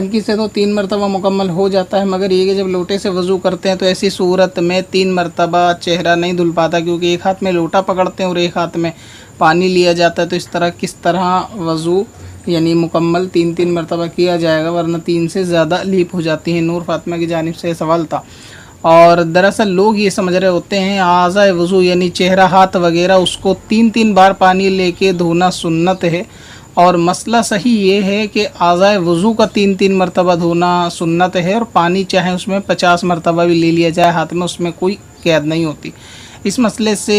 टंकी से तो 3 मरतबा मुकम्मल हो जाता है, मगर ये कि जब लोटे से वज़ू करते हैं तो ऐसी सूरत में 3 मरतबा चेहरा नहीं धुल पाता, क्योंकि एक हाथ में लोटा पकड़ते हैं और एक हाथ में पानी लिया जाता है। तो इस तरह किस तरह वज़ू यानी मुकम्मल 3-3 मरतबा किया जाएगा, वरना 3 से ज़्यादा लीप हो जाती है। नूर फातिमा की जानिब से सवाल था। और दरअसल लोग ये समझ रहे होते हैं आज़ाए वज़ू यानी चेहरा हाथ वगैरह उसको 3-3 बार पानी लेके धोना सुन्नत है, और मसला सही ये है कि आज़ाए वज़ू का 3-3 मरतबा धोना सुन्नत है, और पानी चाहे उसमें 50 मरतबा भी ले लिया जाए हाथ में, उसमें कोई कैद नहीं होती। इस मसले से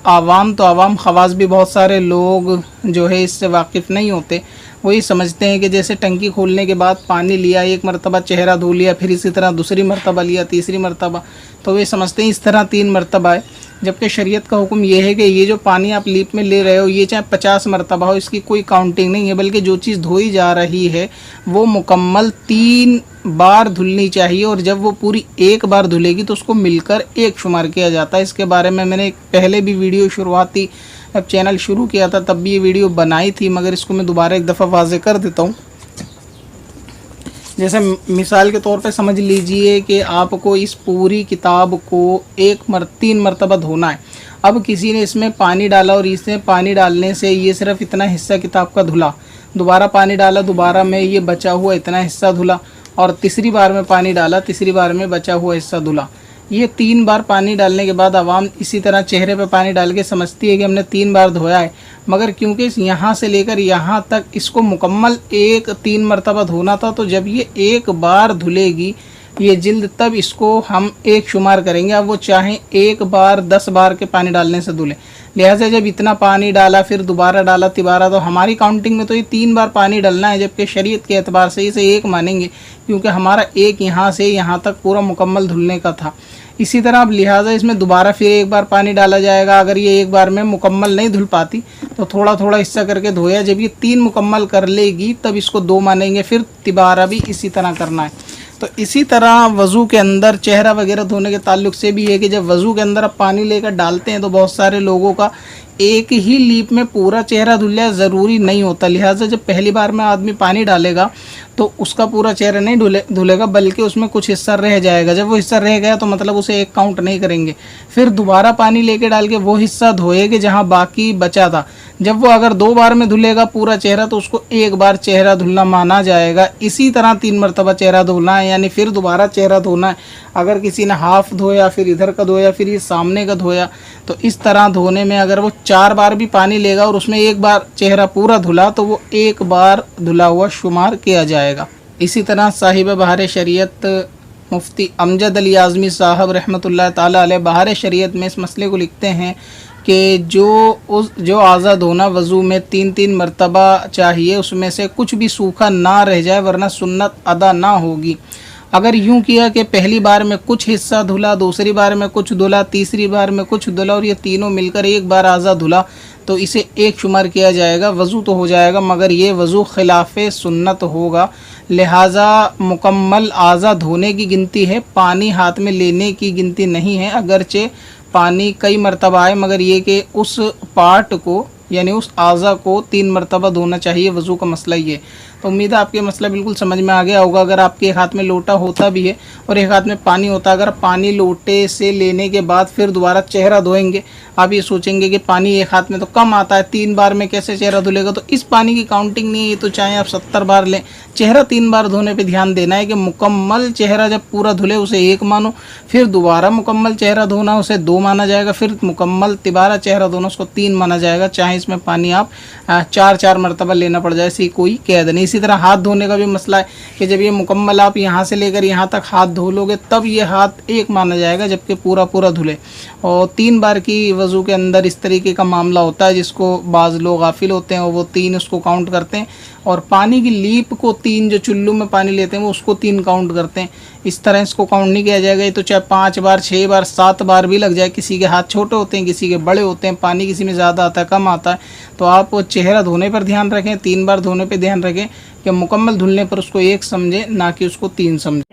आवाम तो आवाम ख़वास भी बहुत सारे लोग जो है इससे वाकिफ़ नहीं होते। वही समझते हैं कि जैसे टंकी खोलने के बाद पानी लिया, एक मरतबा चेहरा धो लिया, फिर इसी तरह दूसरी मरतबा लिया, तीसरी मरतबा, तो वे समझते हैं इस तरह 3 मरतबा है। जबकि शरीयत का हुक्म ये है कि ये जो पानी आप लीप में ले रहे हो ये चाहे 50 मरतबा हो, इसकी कोई काउंटिंग नहीं है, बल्कि जो चीज़ धोई जा रही है वो मुकम्मल 3 बार धुलनी चाहिए, और जब वो पूरी एक बार धुलेगी तो उसको मिलकर एक शुमार किया जाता है। इसके बारे में मैंने पहले भी वीडियो शुरुआती अब चैनल शुरू किया था तब भी ये वीडियो बनाई थी, मगर इसको मैं दोबारा एक दफ़ा वाज़े कर देता हूँ। जैसे मिसाल के तौर पे समझ लीजिए कि आपको इस पूरी किताब को 3 मरतबा धोना है। अब किसी ने इसमें पानी डाला और इसमें पानी डालने से ये सिर्फ इतना हिस्सा किताब का धुला, दोबारा पानी डाला, दोबारा में ये बचा हुआ इतना हिस्सा धुला, और तीसरी बार में पानी डाला, तीसरी बार में बचा हुआ हिस्सा धुला। ये 3 बार पानी डालने के बाद आवाम इसी तरह चेहरे पे पानी डाल के समझती है कि हमने 3 बार धोया है, मगर क्योंकि यहाँ से लेकर यहाँ तक इसको मुकम्मल 3 मरतबा धोना था, तो जब ये एक बार धुलेगी ये जिल्द तब इसको हम एक शुमार करेंगे। अब वो चाहें एक बार 10 बार के पानी डालने से धुले, लिहाजा जब इतना पानी डाला फिर दोबारा डाला तिबारा, तो हमारी काउंटिंग में तो ये 3 बार पानी डालना है, जबकि शरीयत के एतबार से इसे एक मानेंगे, क्योंकि हमारा एक यहाँ से यहाँ तक पूरा मुकम्मल धुलने का था। इसी तरह अब लिहाजा इसमें दोबारा फिर एक बार पानी डाला जाएगा। अगर ये एक बार में मुकम्मल नहीं धुल पाती तो थोड़ा थोड़ा हिस्सा करके धोया, जब ये 3 मुकम्मल कर लेगी तब इसको 2 मानेंगे, फिर तिबारा भी इसी तरह करना है। तो इसी तरह वज़ू के अंदर चेहरा वगैरह धोने के ताल्लुक से भी है कि जब वज़ू के अंदर आप पानी लेकर डालते हैं तो बहुत सारे लोगों का एक ही लीप में पूरा चेहरा धुल जाए ज़रूरी नहीं होता। लिहाजा जब पहली बार में आदमी पानी डालेगा तो उसका पूरा चेहरा नहीं धुलेगा, बल्कि उसमें कुछ हिस्सा रह जाएगा। जब वो हिस्सा रह गया तो मतलब उसे एक काउंट नहीं करेंगे, फिर दोबारा पानी लेके डाल के वो हिस्सा धोएंगे जहाँ बाकी बचा था। जब वो अगर 2 बार में धुलेगा पूरा चेहरा तो उसको एक बार चेहरा धुलना माना जाएगा। इसी तरह 3 मरतबा चेहरा धोना है, यानी फिर दोबारा चेहरा धोना है। अगर किसी ने हाफ धोया, फिर इधर का धोया, फिर ये सामने का धोया, तो इस तरह धोने में अगर वो 4 बार भी पानी लेगा और उसमें एक बार चेहरा पूरा धुला तो वो एक बार धुला हुआ शुमार किया जाएगा। इसी तरह साहिब बहार शरीयत मुफ्ती अमजद अली आज़मी साहब रहमतुल्लाह ताला अलैह बहार शरीयत में इस मसले को लिखते हैं कि जो आज़ा धोना वज़ू में 3-3 मरतबा चाहिए, उसमें से कुछ भी सूखा ना रह जाए, वरना सुन्नत अदा ना होगी। अगर यूँ किया कि पहली बार में कुछ हिस्सा धुला, दूसरी बार में कुछ धुला, तीसरी बार में कुछ धुला, और ये तीनों मिलकर एक बार आज़ा धुला, तो इसे एक शुमार किया जाएगा, वज़ू तो हो जाएगा, मगर ये वज़ू खिलाफ़े सुन्नत होगा। लिहाजा मुकम्मल आज़ा धोने की गिनती है, पानी हाथ में लेने की गिनती नहीं है। अगरचे पानी कई मरतबा आए, मगर ये कि उस पार्ट को यानी उस आज़ा को 3 मरतबा धोना चाहिए। वज़ू का मसला ये। तो उम्मीद है आपके मसला बिल्कुल समझ में आ गया होगा। अगर आपके एक हाथ में लोटा होता भी है और एक हाथ में पानी होता, अगर पानी लोटे से लेने के बाद फिर दोबारा चेहरा धोएंगे, आप ये सोचेंगे कि पानी एक हाथ में तो कम आता है, 3 बार में कैसे चेहरा धुलेगा, तो इस पानी की काउंटिंग नहीं है। तो चाहे आप 70 बार लें, चेहरा 3 बार धोने पर ध्यान देना है कि मुकम्मल चेहरा जब पूरा धुले उसे 1 मानो, फिर दोबारा मुकम्मल चेहरा धोना उसे 2 माना जाएगा, फिर मुकम्मल तिबारा चेहरा धोना उसको 3 माना जाएगा। चाहे इसमें पानी आप 4-4 मरतबा लेना पड़ जाए, ऐसी कोई कैद नहीं। इसी तरह हाथ धोने का भी मसला है कि जब ये मुकम्मल आप यहाँ से लेकर यहाँ तक हाथ धो लोगे तब ये हाथ एक माना जाएगा, जबकि पूरा पूरा धुले। और 3 बार की वज़ू के अंदर इस तरीके का मामला होता है, जिसको बाज़ लोग गाफिल होते हैं और वो 3 उसको काउंट करते हैं, और पानी की लीप को 3 जो चुल्लू में पानी लेते हैं वो उसको 3 काउंट करते हैं। इस तरह इसको काउंट नहीं किया जाएगा। ये तो चाहे 5 बार, 6 बार, 7 बार भी लग जाए। किसी के हाथ छोटे होते हैं, किसी के बड़े होते हैं, पानी किसी में ज़्यादा आता है, कम आता है। तो आप चेहरा धोने पर ध्यान रखें, 3 बार धोने पर ध्यान रखें कि मुकम्मल धुलने पर उसको 1 समझें, ना कि उसको 3 समझें।